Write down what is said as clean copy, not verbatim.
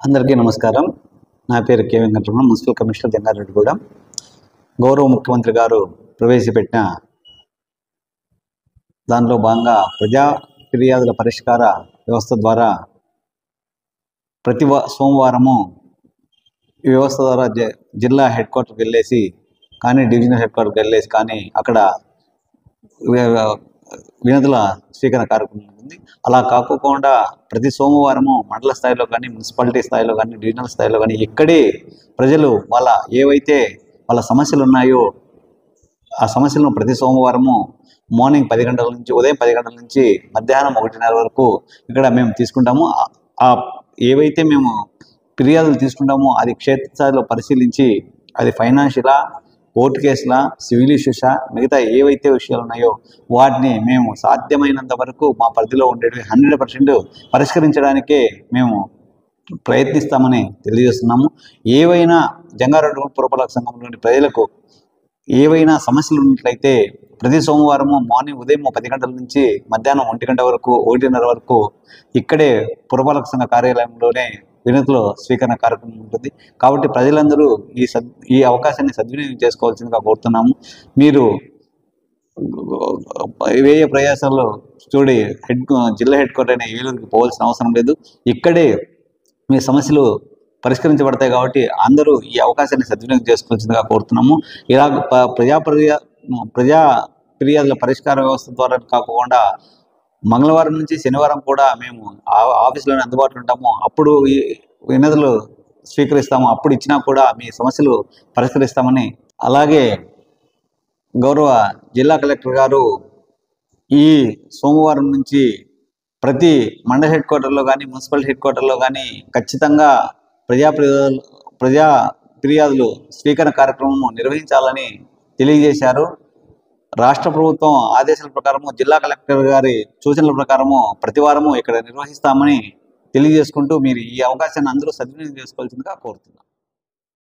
అందరికీ నమస్కారం. నా పేరు K Venkataramana, municipal commissioner, Jangareddygudem. గౌరవ ముఖ్యమంత్రి గారు ప్రవేశపెట్టిన దానిలో భాగంగా ప్రజా ఫిర్యాదుల పరిష్కార వ్యవస్థ ద్వారా ప్రతి సోమవారము ఈ వ్యవస్థ ద్వారా జిల్లా హెడ్ క్వార్టర్కి వెళ్ళేసి కానీ డివిజనల్ హెడ్ క్వార్టర్కి వెళ్ళేసి కానీ అక్కడ వినతుల స్వీకరణ కార్యక్రమం ఉంటుంది. అలా కాకుండా ప్రతి సోమవారము మండల స్థాయిలో కానీ, మున్సిపాలిటీ స్థాయిలో కానీ, డివిజనల్ స్థాయిలో కానీ ఇక్కడే ప్రజలు ఏవైతే వాళ్ళ సమస్యలు ఉన్నాయో ఆ సమస్యలను ప్రతి సోమవారము మార్నింగ్ 10 గంటల నుంచి, ఉదయం 10 గంటల నుంచి మధ్యాహ్నం 1:30 వరకు ఇక్కడ మేము తీసుకుంటాము. ఏవైతే మేము ఫిర్యాదులు తీసుకుంటామో అది క్షేత్రస్థాయిలో పరిశీలించి అది ఫైనాన్షియలా, కోర్టు కేసులా, సివిల్ ఇష్యూసా, మిగతా ఏవైతే విషయాలు ఉన్నాయో వాటిని మేము సాధ్యమైనంత వరకు మా పరిధిలో ఉండేవి 100% పరిష్కరించడానికే మేము ప్రయత్నిస్తామని తెలియజేస్తున్నాము. ఏవైనా జంగారెడ్డిగూడెం పురపాలక సంఘంలోని ప్రజలకు ఏవైనా సమస్యలు ఉన్నట్లయితే ప్రతి సోమవారము మార్నింగ్ ఉదయం 10 గంటల నుంచి మధ్యాహ్నం 1 గంట వరకు, 1:30 వరకు ఇక్కడే పురపాలక సంఘ కార్యాలయంలోనే వినతుల స్వీకరణ కార్యక్రమం ఉంటుంది. కాబట్టి ప్రజలందరూ ఈ అవకాశాన్ని సద్వినియోగం చేసుకోవాల్సిందిగా కోరుతున్నాము. మీరు వేరే ప్రయాసాల్లో జిల్లా హెడ్ క్వార్టర్ అయిన ఏలూరుకి పోవాల్సిన అవసరం లేదు. ఇక్కడే మీ సమస్యలు పరిష్కరించబడతాయి. కాబట్టి అందరూ ఈ అవకాశాన్ని సద్వినియోగం చేసుకోవాల్సిందిగా కోరుతున్నాము. ఇలా ప్రజా ఫిర్యాదుల పరిష్కార వ్యవస్థ ద్వారా కాకుండా మంగళవారం నుంచి శనివారం కూడా మేము ఆఫీసులోనే అందుబాటులో ఉంటాము. అప్పుడు ఈ వినతులు స్వీకరిస్తాము. అప్పుడు ఇచ్చినా కూడా మీ సమస్యలు పరిష్కరిస్తామని, అలాగే గౌరవ జిల్లా కలెక్టర్ గారు ఈ సోమవారం నుంచి ప్రతి మండల హెడ్ క్వార్టర్లో కానీ, మున్సిపల్ హెడ్ క్వార్టర్లో కానీ ఖచ్చితంగా ప్రజా ఫిర్యాదులు స్వీకరణ కార్యక్రమం నిర్వహించాలని తెలియజేశారు. రాష్ట్ర ప్రభుత్వం ఆదేశాల ప్రకారము, జిల్లా కలెక్టర్ గారి సూచనల ప్రకారము ప్రతి వారము ఇక్కడ నిర్వహిస్తామని తెలియజేసుకుంటూ మీరు ఈ అవకాశాన్ని అందరూ సద్వినియోగం చేసుకోవాల్సిందిగా కోరుతున్నాను.